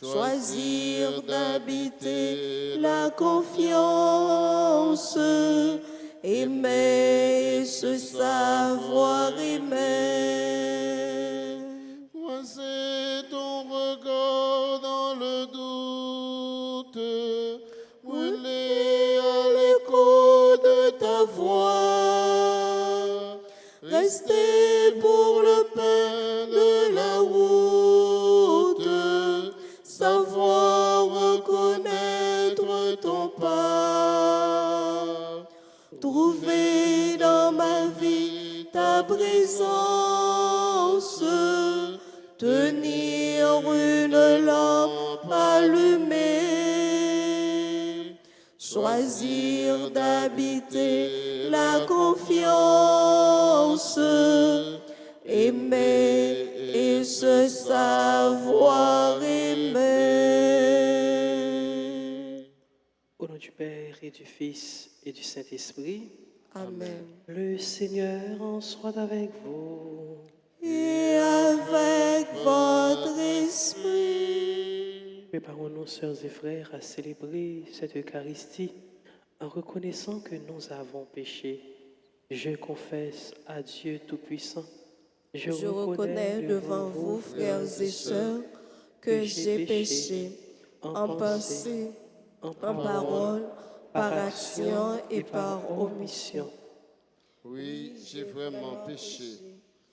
choisir d'habiter la confiance, aimer et se savoir aimer. Poser ton regard dans le doute, brûler à l'écho de ta voix, Rester pour le pain de la route, savoir reconnaître ton pas. Trouver dans ma vie ta présence, tenir une lampe allumée, choisir d'habiter la confiance, aimer et se savoir aimer. Au nom du Père et du Fils et du Saint-Esprit, Amen. le Seigneur en soit avec vous. Et avec votre esprit. Préparons-nous, sœurs et frères, à célébrer cette Eucharistie en reconnaissant que nous avons péché. Je confesse à Dieu Tout-Puissant. Je reconnais devant vous, frères et sœurs, que j'ai péché en pensée, en parole, par action et par omission. oui, j'ai vraiment péché.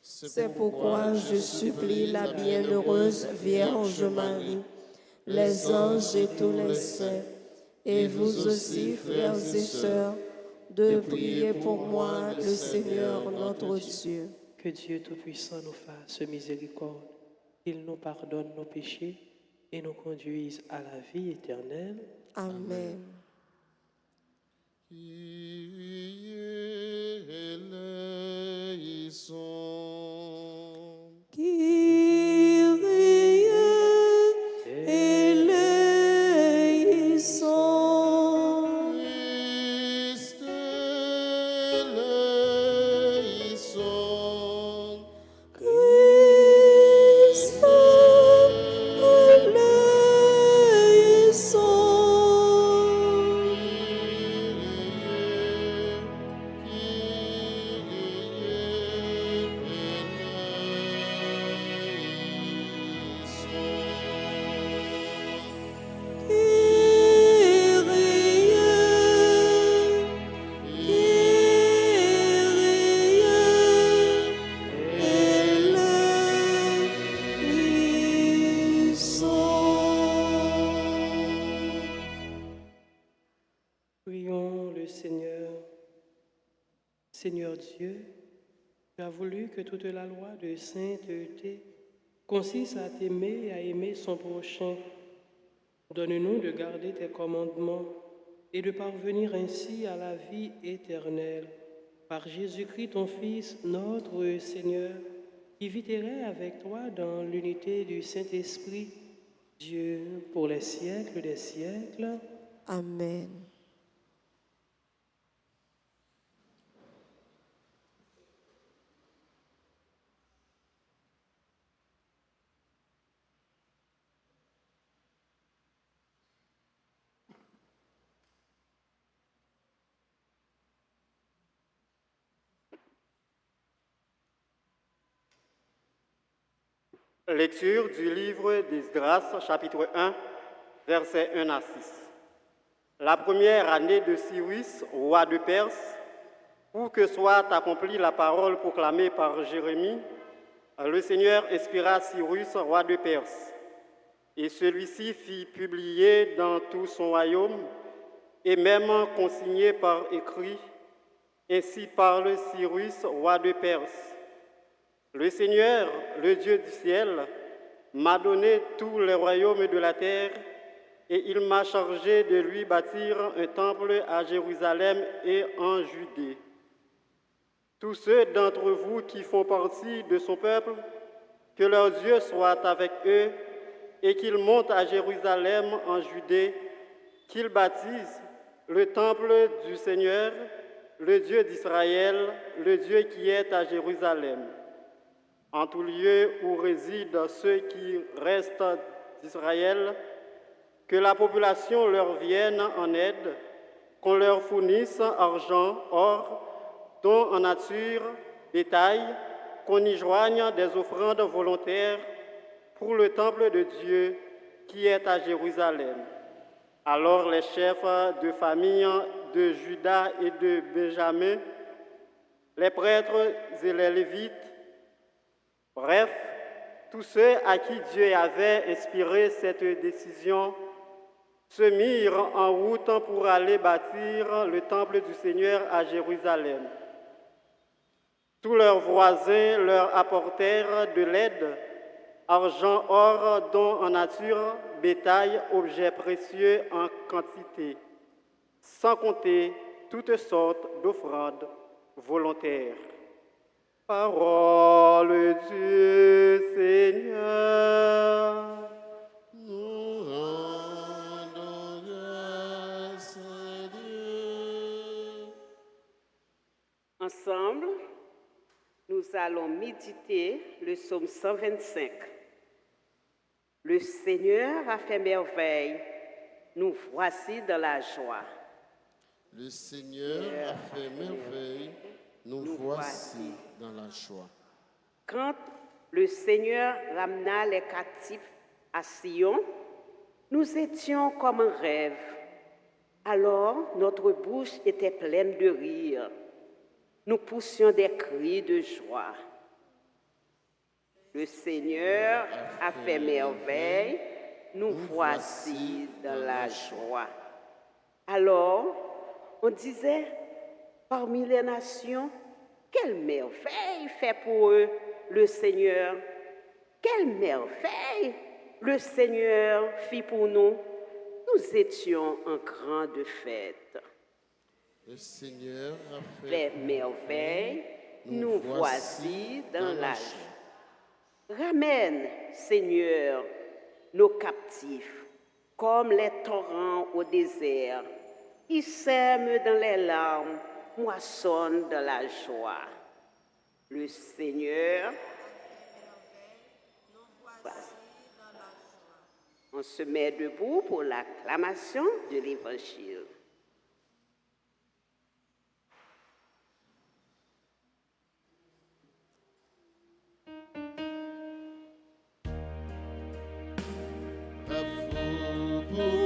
C'est pourquoi je supplie la bienheureuse Vierge Marie, les anges et tous les saints, et vous aussi, frères et sœurs, de prier pour moi, le Seigneur notre Dieu. Que Dieu Tout-Puissant nous fasse miséricorde, qu'il nous pardonne nos péchés et nous conduise à la vie éternelle. Amen. Kyrie eleison. Kyrie eleison. Christ eleison. Christ eleison. Prions le Seigneur. Seigneur Dieu, tu as voulu que toute la loi de sainteté consiste à t'aimer et à aimer son prochain. Donne-nous de garder tes commandements et de parvenir ainsi à la vie éternelle. Par Jésus-Christ, ton Fils, notre Seigneur, qui vit et règne avec toi dans l'unité du Saint-Esprit, Dieu, pour les siècles des siècles. Amen. Lecture du livre d'Esdras, chapitre 1, versets 1 à 6. La première année de Cyrus, roi de Perse, pour que soit accomplie la parole proclamée par Jérémie, le Seigneur inspira Cyrus, roi de Perse, et celui-ci fit publier dans tout son royaume, et même consigné par écrit, ainsi parle Cyrus, roi de Perse. Le Seigneur, le Dieu du ciel, m'a donné tous les royaumes de la terre, et il m'a chargé de lui bâtir un temple à Jérusalem et en Judée. Tous ceux d'entre vous qui font partie de son peuple, que leur Dieu soit avec eux, et qu'ils montent à Jérusalem en Judée, qu'ils bâtissent le temple du Seigneur, le Dieu d'Israël, le Dieu qui est à Jérusalem. En tout lieu où résident ceux qui restent d'Israël, que la population leur vienne en aide, qu'on leur fournisse argent, or, dons en nature, bétail, qu'on y joigne des offrandes volontaires pour le temple de Dieu qui est à Jérusalem. Alors les chefs de famille de Juda et de Benjamin, les prêtres et les Lévites, bref, tous ceux à qui Dieu avait inspiré cette décision, se mirent en route pour aller bâtir le temple du Seigneur à Jérusalem. Tous leurs voisins leur apportèrent de l'aide, argent, or, dons en nature, bétail, objets précieux en quantité, sans compter toutes sortes d'offrandes volontaires. Parole du Seigneur. Nous rendons grâce à Dieu. Ensemble, nous allons méditer le psaume 125. Le Seigneur a fait merveille, nous voici dans la joie. Le Seigneur a fait merveille, nous voici dans la joie. Quand le Seigneur ramena les captifs à Sion, nous étions comme un rêve. Alors notre bouche était pleine de rire. Nous poussions des cris de joie. Le Seigneur a fait merveille, nous voici dans la joie. Alors, on disait, parmi les nations, quelle merveille fait pour eux le Seigneur. Quelle merveille le Seigneur fit pour nous. Nous étions en grande fête. Le Seigneur a fait Les merveilles, nous voici dans la joie. Ramène, Seigneur, nos captifs, comme les torrents au désert. Ils sèment dans les larmes, moissonnent dans la joie. Le Seigneur, on se met debout pour l'acclamation de l'Évangile.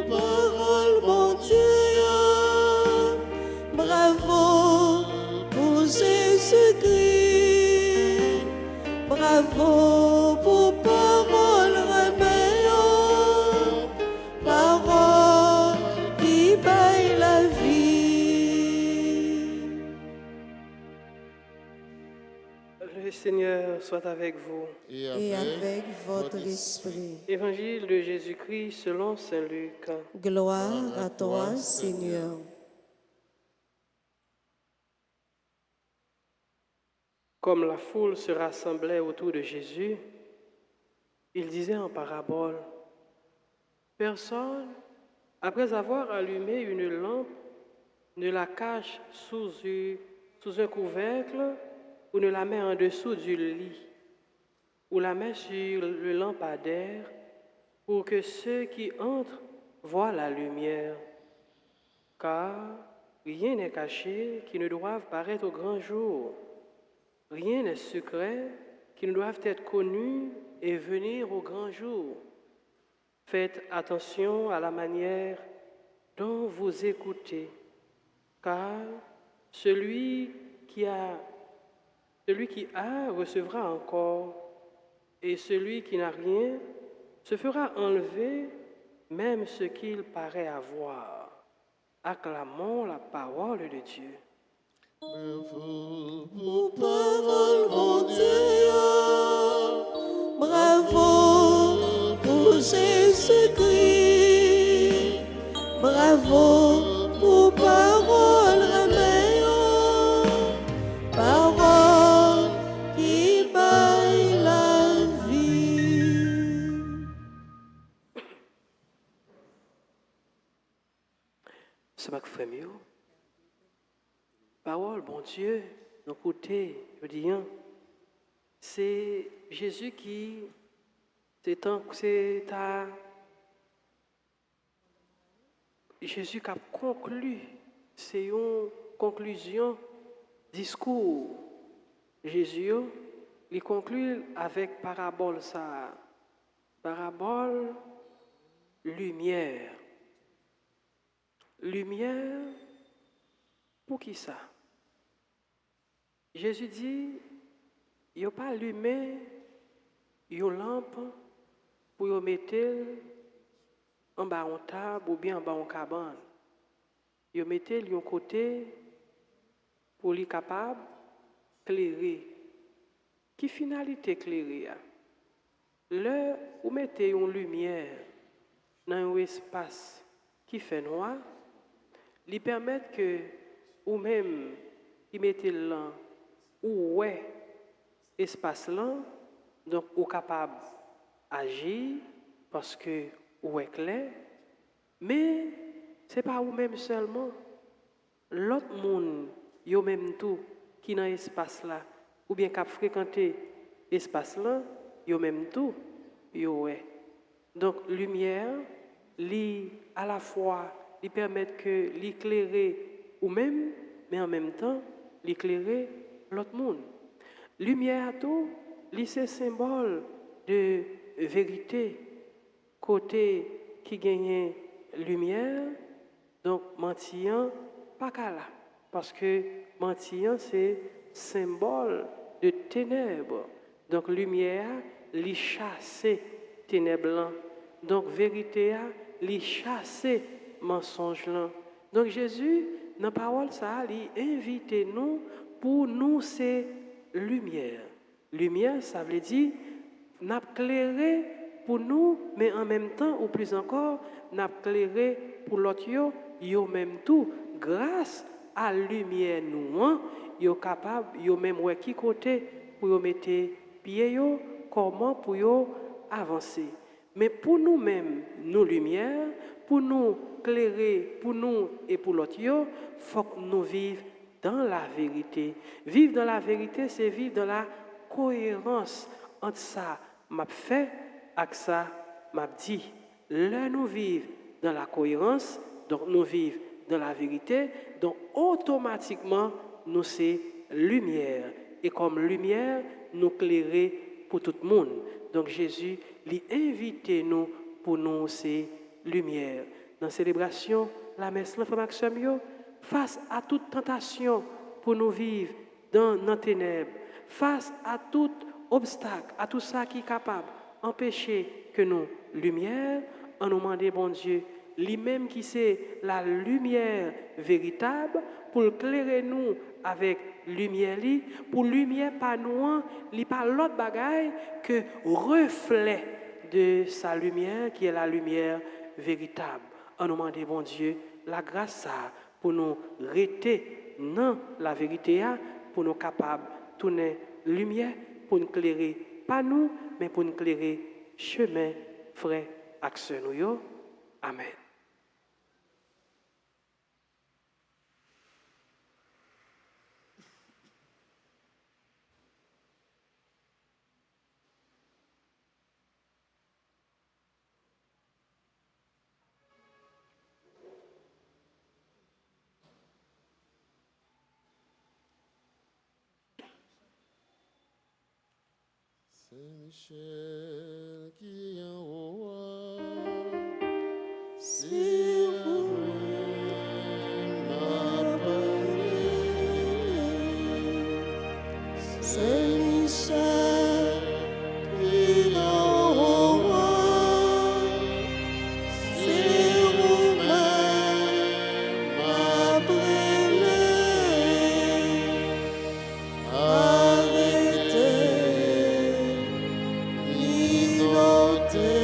Parole, mon Dieu, bravo pour Jésus-Christ, bravo pour parole remède, parole qui baille la vie. Le Seigneur soit avec vous. et Et avec votre esprit. Évangile de Jésus-Christ selon saint Luc. Gloire à toi, Seigneur. Comme la foule se rassemblait autour de Jésus, il disait en parabole, « Personne, après avoir allumé une lampe, ne la cache sous un couvercle ou ne la met en dessous du lit, ou la met sur le lampadaire pour que ceux qui entrent voient la lumière. Car rien n'est caché qui ne doive paraître au grand jour. Rien n'est secret qui ne doive être connu et venir au grand jour. Faites attention à la manière dont vous écoutez, car celui qui a recevra encore, et celui qui n'a rien se fera enlever même ce qu'il paraît avoir. Acclamons la parole de Dieu. bravo Pour parole, mon Dieu, bravo pour Jésus-Christ, bravo pour parole remède, parole qui baille la vie. Ce matin, frère mieux. Parole, bon Dieu, nos côtés, je dis, c'est Jésus qui, c'est à Jésus a conclu, c'est une conclusion, discours. Jésus, il conclut avec parabole ça. Parabole, lumière. Lumière, pour qui ça? Jésus dit, il n'y a pas allumé une lampe pour y mettre en bas en table ou bien en bas en cabane. Il mettre un côté pour lui capable d'éclairer. Qui finalité éclairer? Là, vous mettez une lumière dans un espace qui fait noir, lui permet que ou même qui mettez là ou ouais espace là, donc vous capable d'agir parce que vous est clair, mais c'est pas vous même seulement, l'autre monde yo même tout qui dans espace là ou bien qui a fréquenté espace là, yo même tout yo ouais. Donc lumière li à la fois lui permettre que l'éclairer ou même mais en même temps l'éclairer l'autre monde. Lumière tout, c'est symbole de vérité. Côté qui gagne lumière, donc mentir pas qu'à là parce que mentir c'est symbole de ténèbres. Donc lumière li chasser ténèbres là. Donc vérité a li chasser mensonge là. Donc Jésus dans parole ça li invite nous pour nous c'est lumière. Lumière ça veut dire n'a clairé pour nous mais en même temps ou plus encore n'a clairé pour l'autre yo même tout grâce à lumière nous yo capable yo même ouais qui côté pour yo mettre pied yo comment pour yo avancer. Mais pour nous-mêmes, nos lumières, pour nous clairer, pour nous et pour l'autre, il faut que nous vivions dans la vérité. Vivre dans la vérité, c'est vivre dans la cohérence entre ça m'a fait et ça m'a dit. Là, nous vivons dans la cohérence, donc nous vivons dans la vérité, donc automatiquement, nous c'est lumière. Et comme lumière, nous clairer pour tout le monde. Donc Jésus lui invite nous pour nous ces lumières. Dans la célébration, la messe, l'enfant Maxime, face à toute tentation pour nous vivre dans nos ténèbres, face à tout obstacle, à tout ça qui est capable d'empêcher que nous, lumière, en nous demandant, bon Dieu, lui-même qui c'est la lumière véritable, pour éclairer nous avec lumière, pour lumière pas nous, li pas l'autre bagaille que reflet de sa lumière qui est la lumière véritable. En nous demandant, bon Dieu, la grâce ça pour nous rester dans la vérité, pour nous capables de tourner lumière, pour nous éclairer, pas nous, mais pour nous éclairer chemin, frère, action nous. Amen. Saint-Michel qui en haut, si m'a parlé, Saint-Michel qui en haut, si m'a brûlé, arrêtez. Note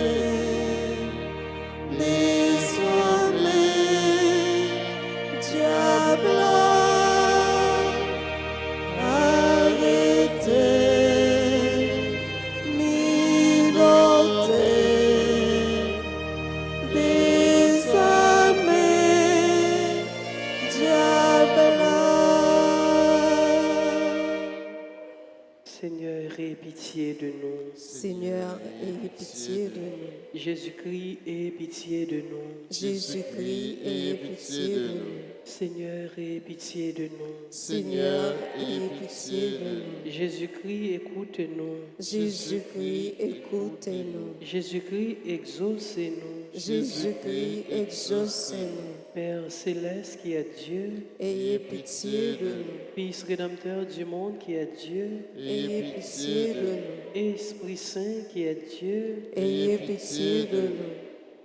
pitié de nous. Seigneur, ayez pitié de nous. Jésus-Christ, ayez pitié de nous. Jésus-Christ, ayez pitié de nous. Seigneur, ayez pitié de nous. Seigneur, ayez pitié de nous. Jésus-Christ, écoute-nous. Jésus-Christ, écoutez-nous. Jésus-Christ, exaucez-nous. Jésus-Christ, exaucez-nous. Père céleste qui est Dieu, Ayez pitié de nous. Fils rédempteur du monde qui est Dieu, Ayez pitié de nous. Esprit Saint qui est Dieu, Ayez pitié de nous.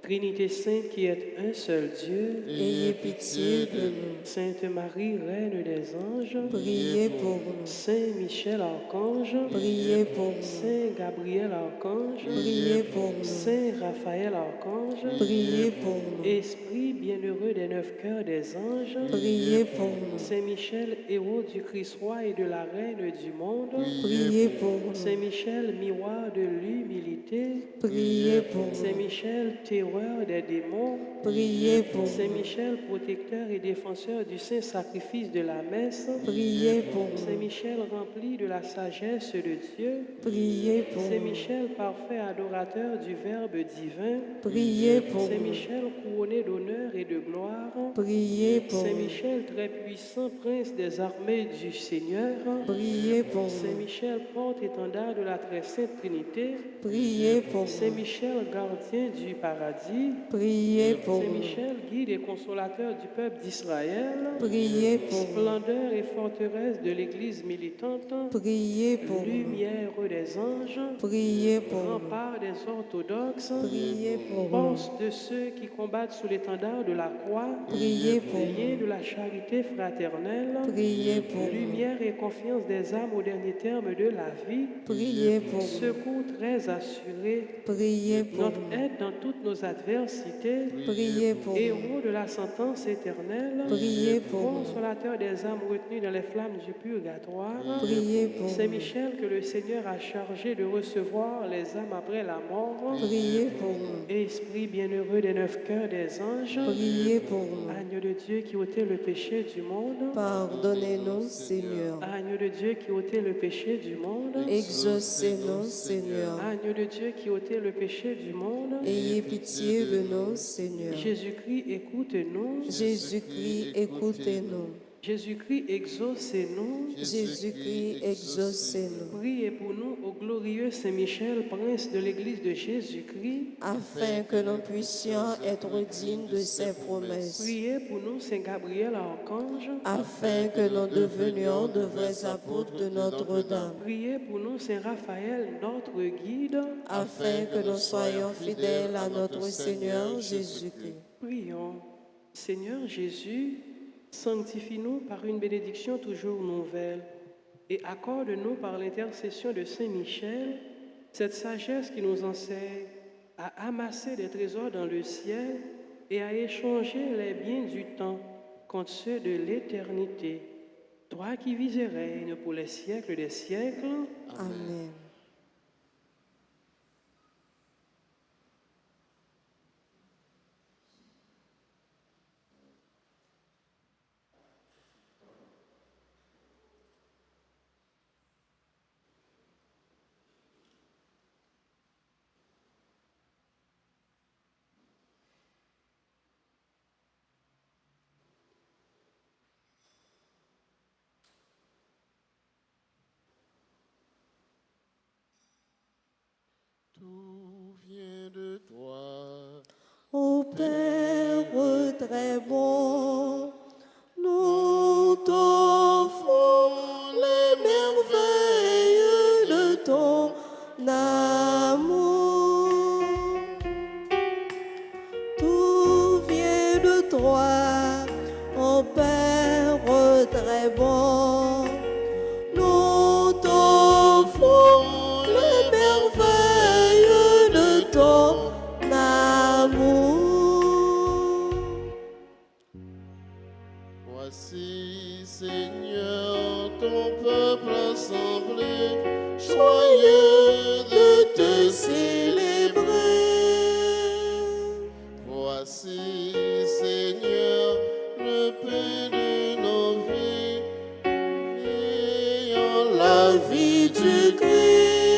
Trinité Sainte qui est un seul Dieu, Ayez pitié de nous. Sainte Marie, Reine des anges, Priez pour nous. Saint Michel Archange, Priez pour nous. Saint Gabriel Archange, Priez pour nous. Saint Raphaël Archange, Priez pour nous. Esprit bienheureux des 9 cœurs des anges, Priez pour nous. Saint Michel, héros du Christ roi et de la Reine du monde, Priez pour nous. Saint Michel, miroir de l'humilité, Priez pour Saint nous. Michel, terreur des démons, Priez pour Saint nous. Michel, protecteur et défenseur du saint sacrifice de la messe, Priez pour Saint nous. Michel, rempli de la sagesse de Dieu, Priez pour Saint nous. Michel, parfait adorateur du Verbe divin, Priez pour Saint nous. Michel, couronné d'honneur et de gloire, Priez pour Saint nous. Michel, très puissant prince des armées du Seigneur, Priez pour Saint nous. Michel, porte-étendard de la très sainte Trinité, Priez pour Saint nous. Michel, gardien du paradis, Priez pour Saint nous. Michel, guide et consolateur du peuple d'Israël, Priez pour nous. splendeur et forteresse de l'Église militante, Priez pour nous. lumière des anges, Priez pour nous. rempart des orthodoxes, Priez pour nous. force de ceux qui combattent sous l'étendard de la croix, Priez pour veillée nous. de la charité fraternelle, Priez pour nous. lumière et confiance des âmes au dernier terme de la vie, Priez pour nous. secours très assuré, Priez pour notre nous. aide dans toutes nos adversités, Priez pour nous. héros de la sentence éternelle, Priez pour nous. consolateur des âmes retenues dans les flammes du purgatoire, Priez pour Saint nous. Michel que le Seigneur a chargé de recevoir les âmes après la mort, Priez pour nous. Esprit bienheureux des 9 cœurs des anges, Priez pour nous. Agneau de Dieu qui ôtait le péché du monde, Pardonnez-nous, Seigneur. Agneau de Dieu qui ôtait le péché du monde, Exaucez-nous, Seigneur. Agneau de Dieu qui ôtait le péché du monde, Ayez pitié de nous, Seigneur. Jésus-Christ, écoute-nous, Jésus-Christ, écoutez-nous. Jésus-Christ, exaucez-nous, Jésus-Christ, exaucez-nous. priez pour nous au glorieux Saint Michel, prince de l'Église de Jésus-Christ, Afin que nous puissions être dignes de ses promesses. priez pour nous Saint Gabriel, archange, Afin que nous devenions de vrais apôtres de Notre-Dame. priez pour nous Saint Raphaël, notre guide, Afin que nous soyons fidèles à notre Seigneur Jésus-Christ. prions. Seigneur Jésus, sanctifie-nous par une bénédiction toujours nouvelle et accorde-nous par l'intercession de Saint Michel cette sagesse qui nous enseigne à amasser des trésors dans le ciel et à échanger les biens du temps contre ceux de l'éternité. Toi qui vis et règnes pour les siècles des siècles, Amen. Tout vient de toi. Ô Père très bon, nous t'offrons les merveilles de ton amour. Tout vient de toi, ô Père très bon. Nous t'offrons les merveilles de ton amour. Voici, Seigneur, ton peuple assemblé, joyeux de te célébrer. Voici, Seigneur, le pain de nos vies, ayant la vie du Christ.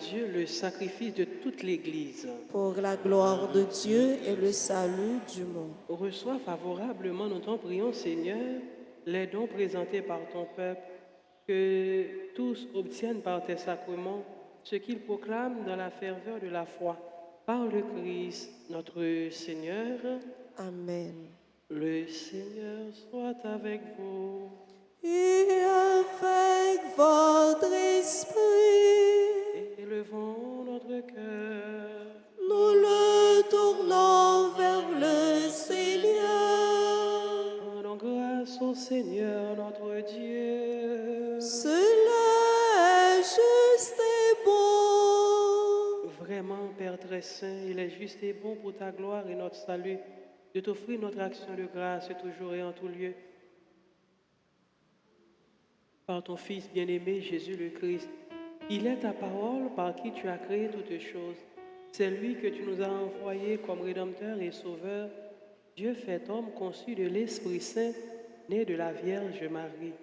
Dieu le sacrifice de toute l'Église. pour la gloire de Dieu et le salut du monde. Reçois favorablement, nous t'en prions, Seigneur, les dons présentés par ton peuple, que tous obtiennent par tes sacrements ce qu'ils proclament dans la ferveur de la foi. Par le Christ, notre Seigneur, Amen. le Seigneur soit avec vous. Et avec votre esprit, Élevons notre cœur. nous le tournons vers le Seigneur. Rendons grâce au Seigneur notre Dieu. Cela est juste et bon. Vraiment, Père très saint, il est juste et bon pour ta gloire et notre salut de t'offrir notre action de grâce toujours et en tout lieu. Par ton Fils bien-aimé Jésus le Christ, il est ta parole par qui tu as créé toutes choses. C'est lui que tu nous as envoyé comme Rédempteur et Sauveur, Dieu fait homme conçu de l'Esprit Saint, né de la Vierge Marie,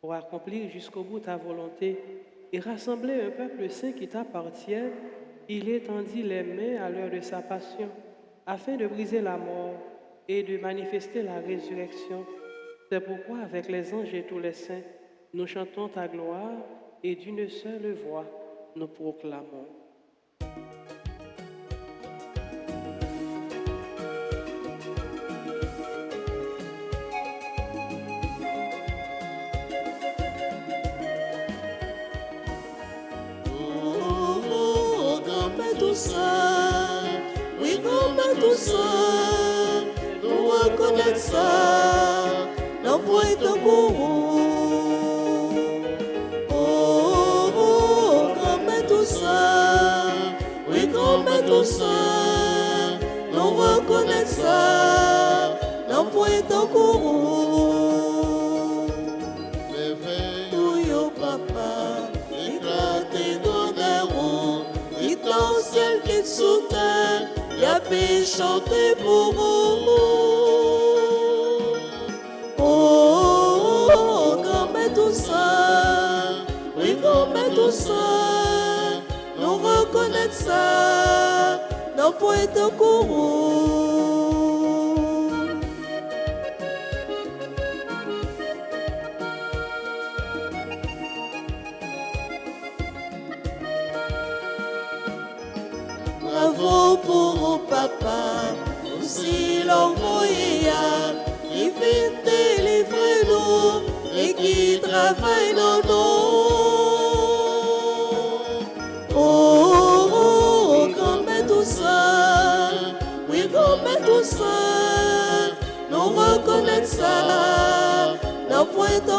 pour accomplir jusqu'au bout ta volonté et rassembler un peuple saint qui t'appartient. Il étendit les mains à l'heure de sa passion, afin de briser la mort et de manifester la résurrection. C'est pourquoi, avec les anges et tous les saints, nous chantons ta gloire et d'une seule voix, nous proclamons. Oh, comme tout ça, oui, comme tout ça, nous reconnaissons ça, nos points de Oh, comme tout ça, oui, comme tout ça, nous reconnaissons ça, nos points de Réveille, papa, éclaté dans les roues, et dans ciel qui est sous terre, y a pu chanter pour vous. Oh, comme tout ça, oui, comme tout ça, nous reconnaissons ça, nos points de Bravo pour papa, aussi l'envoyé qui vient délivrer nous et qui travaille dans nous. Oh, comme tout ça, oui, comme tout ça, nous reconnaissons ça, nos points de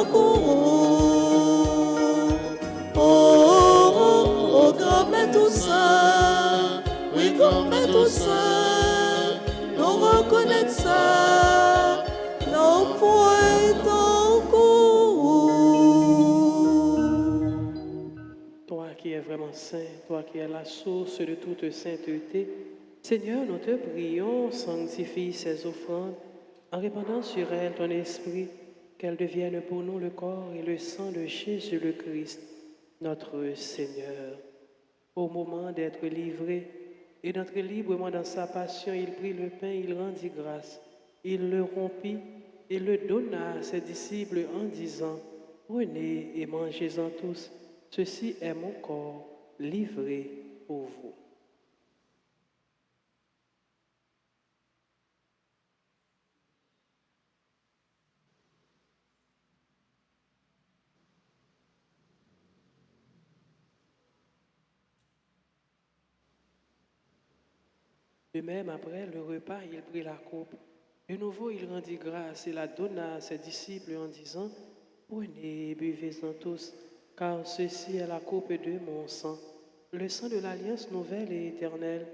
Oh, comme tout ça, oui, comme tout ça, nous reconnaissons ça, nos points de Toi qui es vraiment saint, toi qui es la source de toute sainteté, Seigneur, nous te prions, sanctifie ces offrandes en répandant sur elles ton esprit, qu'elles deviennent pour nous le corps et le sang de Jésus le Christ, notre Seigneur. Au moment d'être livré et d'entrer librement dans sa passion, il prit le pain, il rendit grâce, il le rompit et le donna à ses disciples en disant, « Prenez et mangez-en tous, ceci est mon corps livré pour vous. » De même, après le repas, il prit la coupe. De nouveau, il rendit grâce et la donna à ses disciples en disant, « Prenez et buvez-en tous, car ceci est la coupe de mon sang, le sang de l'alliance nouvelle et éternelle,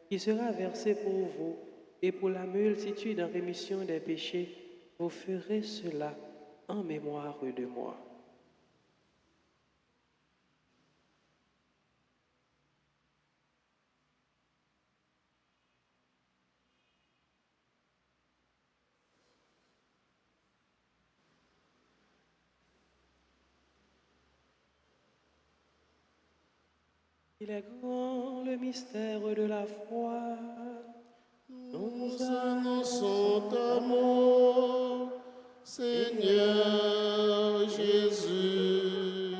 qui sera versé pour vous et pour la multitude en rémission des péchés. Vous ferez cela en mémoire de moi. » Il est grand le mystère de la foi. Nous annonçons ta mort, Seigneur Jésus.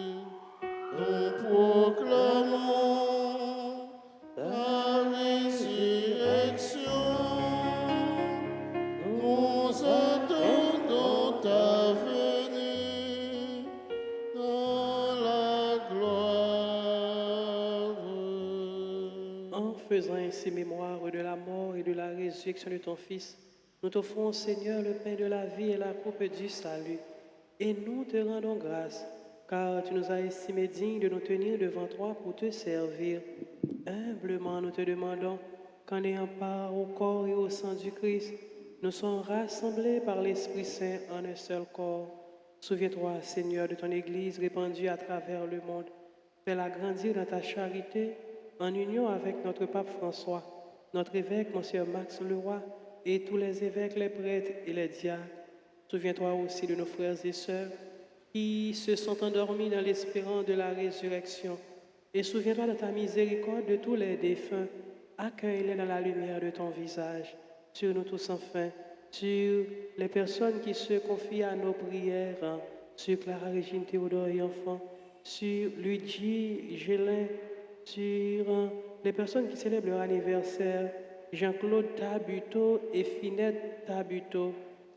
Nous proclamons ta résurrection. Nous attendons ta venue dans la gloire. En faisant ainsi mémoire de la mort et de la résurrection de ton Fils, nous t'offrons, Seigneur, le pain de la vie et la coupe du salut. Et nous te rendons grâce, car tu nous as estimés dignes de nous tenir devant toi pour te servir. Humblement, nous te demandons qu'en ayant part au corps et au sang du Christ, nous sommes rassemblés par l'Esprit Saint en un seul corps. Souviens-toi, Seigneur, de ton Église répandue à travers le monde. Fais-la grandir dans ta charité, en union avec notre pape François, notre évêque, Monseigneur Max Leroy, et tous les évêques, les prêtres et les diacres. Souviens-toi aussi de nos frères et sœurs qui se sont endormis dans l'espérance de la résurrection. Et souviens-toi de ta miséricorde de tous les défunts. Accueille-les dans la lumière de ton visage. Sur nous tous enfin, sur les personnes qui se confient à nos prières, sur Clara Régine Théodore et enfants, sur Luigi Gélin, sur les personnes qui célèbrent leur anniversaire, Jean-Claude Tabuteau et Finette Tabuteau,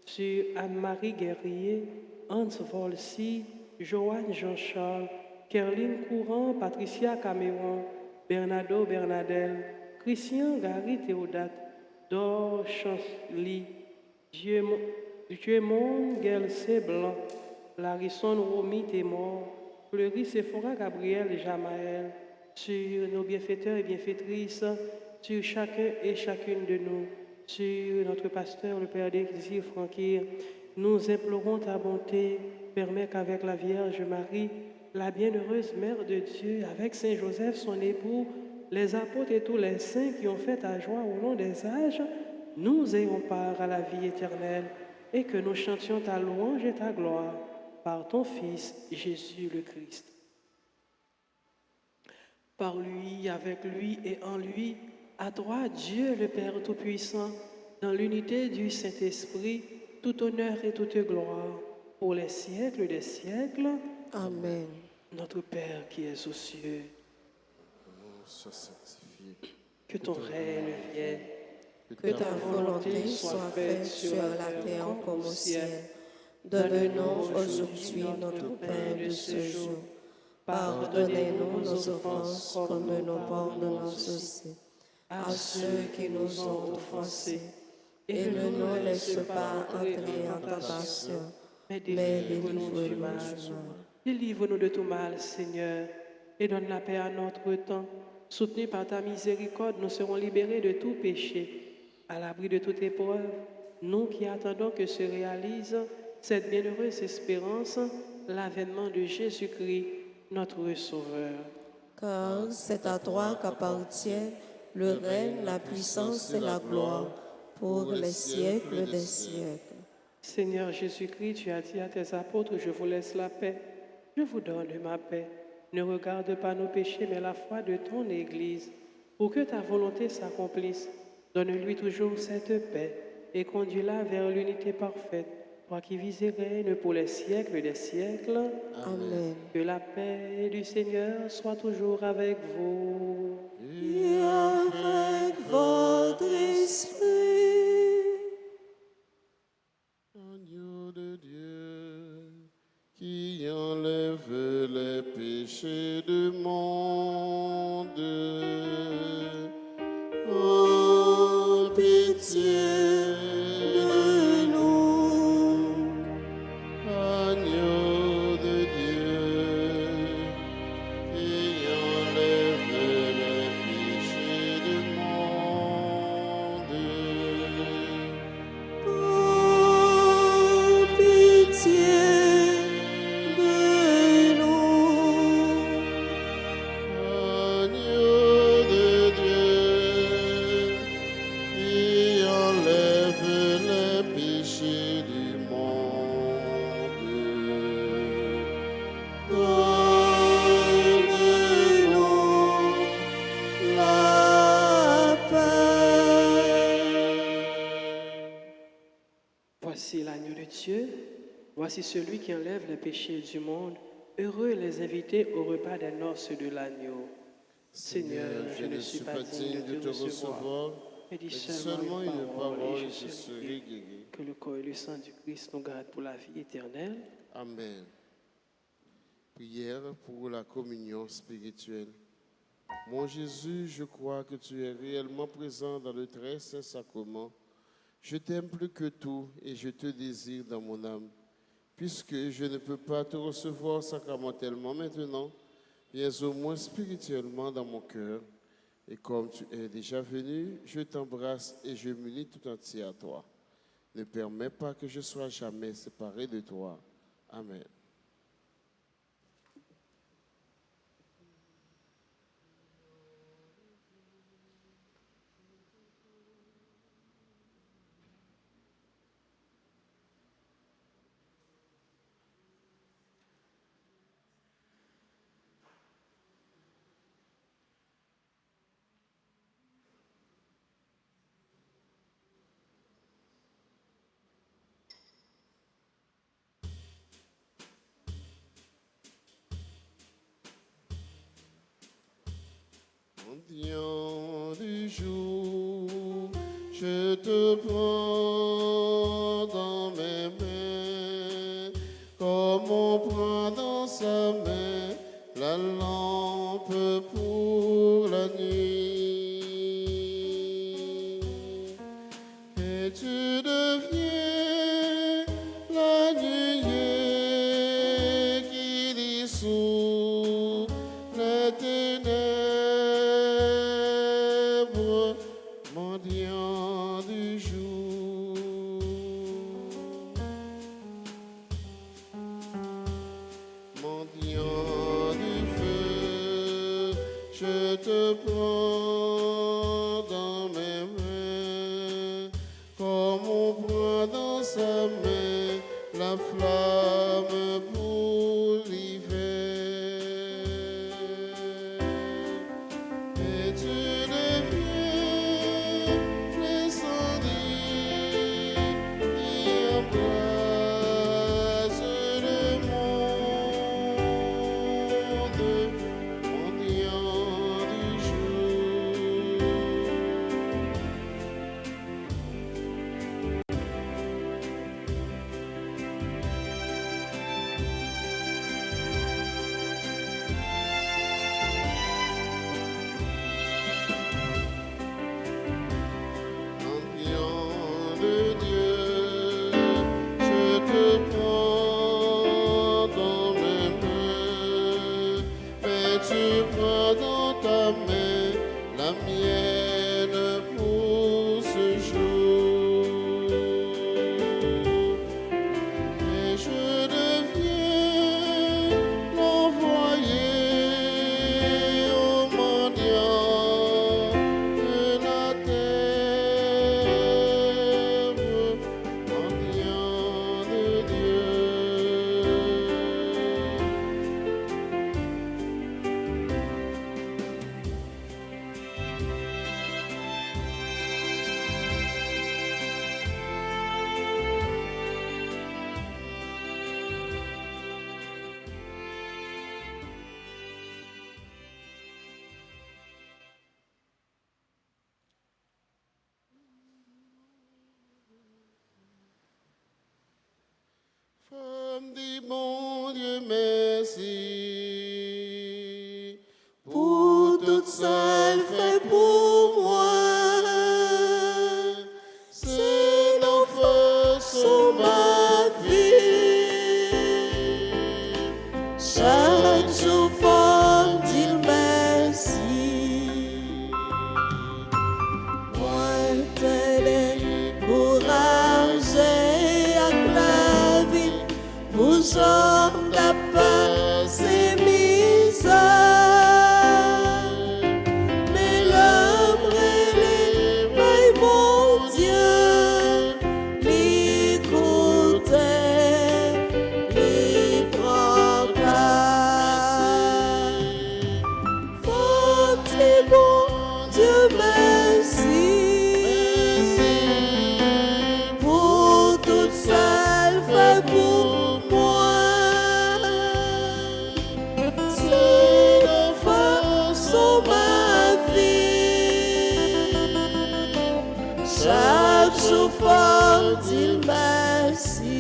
sur Anne-Marie Guerrier, Hans Volsi, Joanne Jean-Charles, Kerline Courant, Patricia Caméron, Bernardo Bernadel, Christian Gary Théodate, Dor Chancely, Dieumonde Gelsé Blanc, Larison Romy Témor, Fleury Sephora Gabriel Jamaël, sur nos bienfaiteurs et bienfaitrices, sur chacun et chacune de nous, sur notre pasteur, le Père d'Exil Franquir, nous implorons ta bonté. Permets qu'avec la Vierge Marie, la bienheureuse Mère de Dieu, avec Saint Joseph, son époux, les apôtres et tous les saints qui ont fait ta joie au long des âges, nous ayons part à la vie éternelle et que nous chantions ta louange et ta gloire par ton Fils, Jésus le Christ. Par lui, avec lui et en lui, à toi, Dieu le Père Tout-Puissant, dans l'unité du Saint-Esprit, tout honneur et toute gloire, pour les siècles des siècles. Amen. Notre Père qui es aux cieux, Sois sanctifié. que ton règne vienne, Que ta volonté soit faite sur la terre comme au ciel. Donne-nous aujourd'hui notre pain de ce jour. Pardonnez-nous nos offenses comme nous pardonnons aussi à ceux qui nous ont offensés. Et ne nous laisse pas entrer en tentation, mais délivre-nous du mal. Délivre-nous de tout mal, Seigneur, et donne la paix à notre temps. Soutenus par ta miséricorde, nous serons libérés de tout péché. À l'abri de toute épreuve, nous qui attendons que se réalise cette bienheureuse espérance, l'avènement de Jésus-Christ, notre Sauveur. Car c'est à toi qu'appartiennent le règne, la puissance et la gloire pour les siècles des siècles. Seigneur Jésus-Christ, tu as dit à tes apôtres, je vous laisse la paix, je vous donne ma paix. Ne regarde pas nos péchés, mais la foi de ton Église. Pour que ta volonté s'accomplisse, donne-lui toujours cette paix et conduis-la vers l'unité parfaite, toi qui vis et règnes pour les siècles des siècles. Amen. Que la paix du Seigneur soit toujours avec vous. Et avec votre esprit. Agneau de Dieu, qui enlève les péchés du monde, oh pitié de nous. Agneau de Dieu, qui enlève les Voici l'agneau de Dieu, voici celui qui enlève les péchés du monde. Heureux les invités au repas des noces de l'agneau. Seigneur, je ne suis pas digne de te recevoir, mais dis seulement une parole et je serai guéri. Que le corps et le sang du Christ nous gardent pour la vie éternelle. Amen. Prière pour la communion spirituelle. Mon Jésus, je crois que tu es réellement présent dans le très saint sacrement. Je t'aime plus que tout et je te désire dans mon âme. Puisque je ne peux pas te recevoir sacramentellement maintenant, viens au moins spirituellement dans mon cœur. Et comme tu es déjà venu, je t'embrasse et je m'unis tout entier à toi. Ne permets pas que je sois jamais séparé de toi. Amen. Mendiant du jour, je te prends dans mes mains, comme on prend dans sa main la lampe pour la nuit. Et tu deviens la nuée qui dissout les ténèbres, mendiant du jour. Mendiant du feu, je te prends dans mes mains, comme on prend dans sa main la flamme pour l'hiver. Et tu deviens l'incendie qui embrase le monde, mendiant du jour. Mendiant de Dieu, je te prends dans mes mains, mais tu prends dans ta main la mienne pour ce jour. Et je deviens l'envoyé aux mendiants de la terre, mendiant de Dieu. Femme du bon Dieu, merci Pour tout ça, elle fait pour moi. C'est l'enfant sur ma vie. Chaque jour, faut dire merci. Moi, t'es découragé avec la vie. Vous sommes capables, c'est misère. Mais l'homme relève, mon Dieu, l'écoutait, l'y prend garde. Faut dire bon Dieu merci pour tout ça. jour fort, dis merci.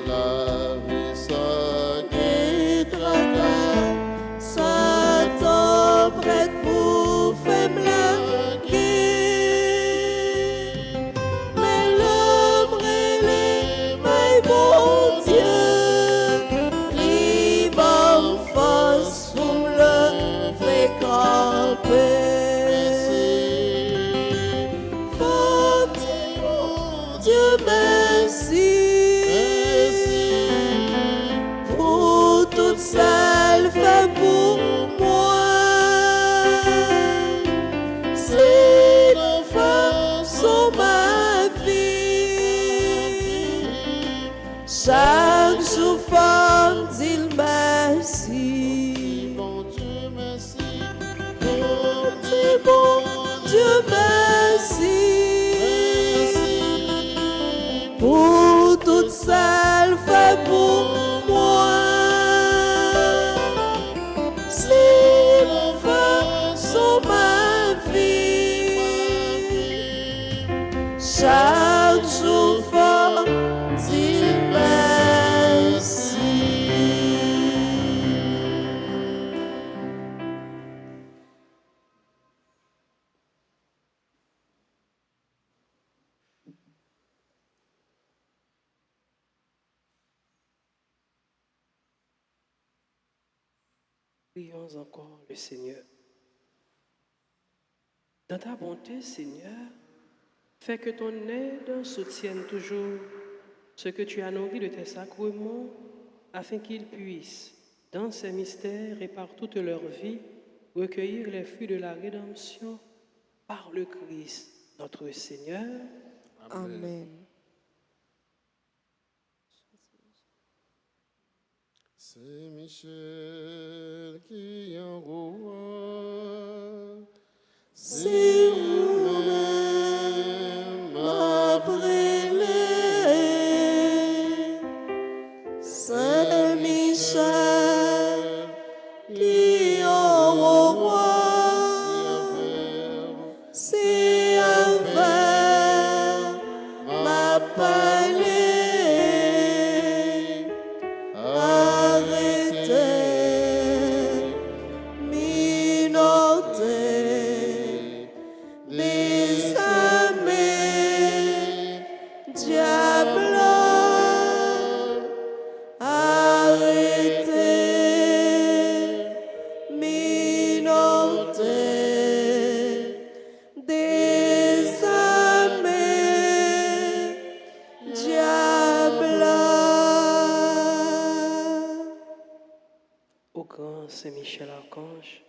La vie sacrée, Et tracas, Satan prête pour faire blaguer. Mais l'homme relève, mais bon Dieu, libre force pour me faire camper. Faut dire, mon Dieu, merci. Pour toute celle fait pour moi, c'est l'enfant sur ma vie. Chaque jour, femme dit merci. bon Dieu, merci. Bon Dieu, merci. Pour toute celle fait pour moi. C'est l'enfant sur ma vie. Chaque jour fort, dis merci. Prions encore le Seigneur. Dans ta bonté, Seigneur, fais que ton aide soutienne toujours ce que tu as nourri de tes sacrements, afin qu'ils puissent, dans ces mystères et par toute leur vie, recueillir les fruits de la rédemption par le Christ, notre Seigneur. Amen. C'est Michel qui envoie. C'est vous-même m'a brûlé. Saint Michel qui envoie. C'est un verre m'a parlé. Arrêtez, minotez, désamez, diable. Arrêtez, minotez, désamez, diable. Au grand Saint-Michel Archange,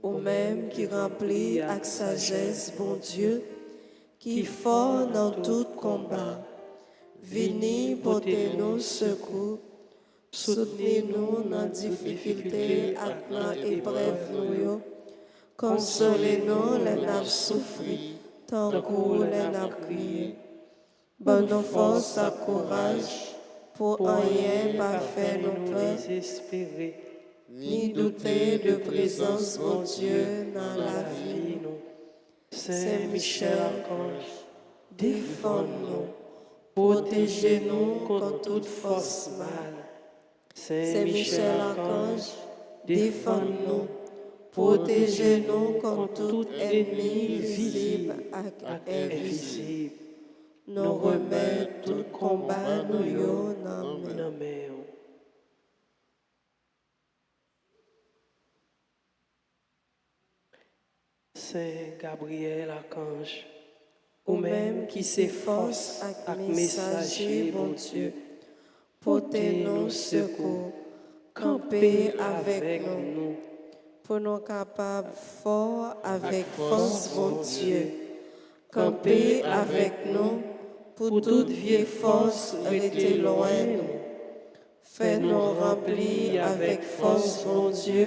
Ou même qui remplit avec sagesse, bon Dieu, qui fort dans tout combat, vini porter nos secours, soutenez-nous dans difficulté, avec dans épreuve nous, consolez-nous les nappes souffrir, tant que les nappes crier. Bonne nos force et courage, pour rien pas faire nos peurs, désespérés, ni douter de présence, mon Dieu, dans la vie. Saint-Michel Archange, Défends-nous, protégez-nous contre toute force mal. Saint-Michel Archange, défends-nous, protégez-nous contre tout ennemi visible et invisible. Nous remettons tout combat, nous yo, Amen. Amen. Saint Gabriel Archange, Ou même qui s'efforce avec messager, bon Dieu, portez-nous secours, campez avec nous, pour nous capables fort avec force, bon Dieu, campez avec nous, pour toute vieille force rester loin nous, Fais-nous remplir avec force, mon Dieu,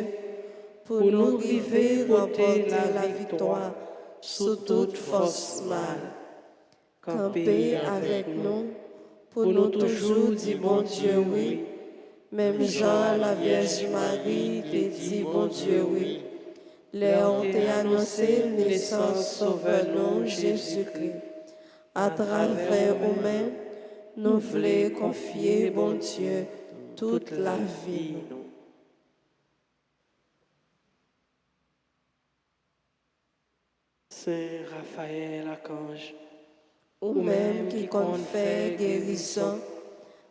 pour nous arriver remporter la victoire sous toute force mal. Campez avec nous, pour nous toujours dire bon Dieu oui. Même Jean, la Vierge Marie, te dit bon Dieu oui. Leur ont annoncé naissance sauveur non Jésus-Christ. À travers nous-mêmes, nous voulons confier bon Dieu toute la vie. Saint Raphaël Archange, Ou même qui compte faire guérison,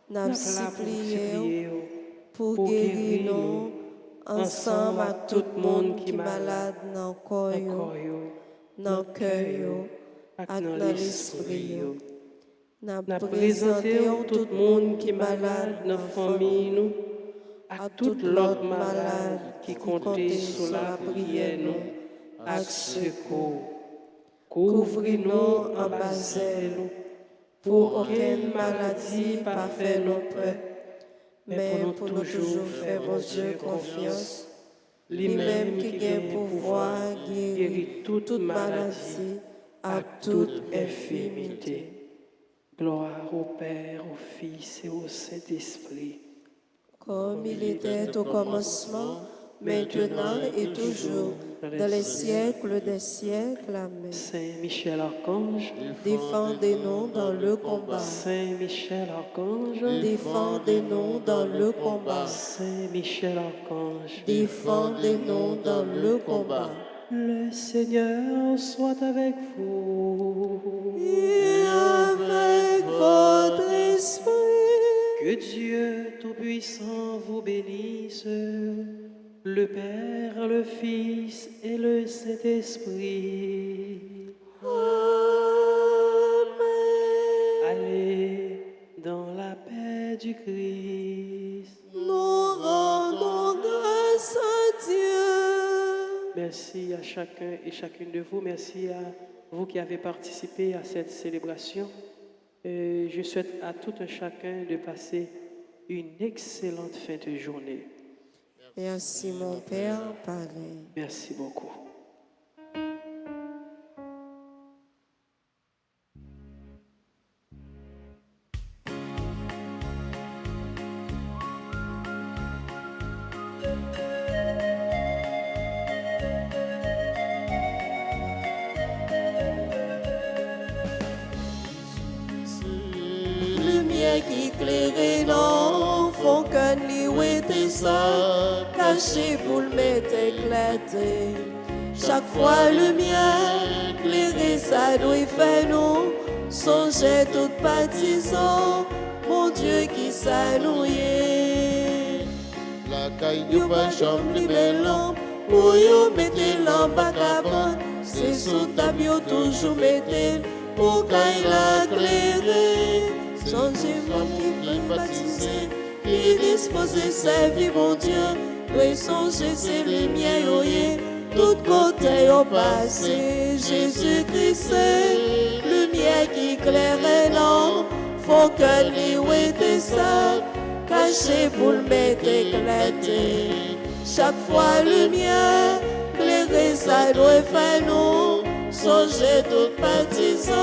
n'a supplié pour guérir nous ensemble à tout le monde qui est malade dans le corps, dans le cœur, et dans l'esprit. N'a présenté tout le monde qui est malade dans la famille, nous, à tout l'autre malade qui comptait sur la prière, nous, à secours. Couvrez-nous en basel, pour aucune maladie pas faire nos peurs, mais pour nous toujours faire, mon Dieu, confiance. Lui-même qui a pouvoir guérir toute maladie, à toute infirmité. Gloire au Père, au Fils et au Saint-Esprit. Comme il était au commencement, maintenant et toujours, dans les siècles des siècles. Amen. Saint Michel Archange, Défendez-nous dans le combat. Saint Michel Archange, Défendez-nous dans le combat. Saint Michel Archange, Défendez-nous dans le combat. le Seigneur soit avec vous. Et avec votre esprit. Que Dieu Tout-Puissant vous bénisse, le Père, le Fils et le Saint-Esprit. Amen. Allez dans la paix du Christ. Nous rendons grâce à Dieu. Merci à chacun et chacune de vous. Merci à vous qui avez participé à cette célébration. Je souhaite à tout un chacun de passer une excellente fin de journée. Merci mon Père, pareil. Merci beaucoup. Lumière qui éclairait l'enfant qu'un lit était ça, caché pour le mettre éclaté. Chaque fois lumière éclairée, ça doit faire nous songer tout partisan, mon Dieu qui s'annouille. La caille Yo de pas pas chambre chambre belle lampe, pour yo mettez lampe à cabane, c'est sous table yo toujours mettez, pour qu'il la éclairé. Songez mon qui baptisé, qui disposé servir mon Dieu, doit songer ses lumières yoye, tout côté au passé. Jésus-Christ c'est lumière qui éclaire non, faut que lui était ça, caché pour le mettre éclaté. Chaque fois lumière, éclairer ça doit faire nous songer tout partisan.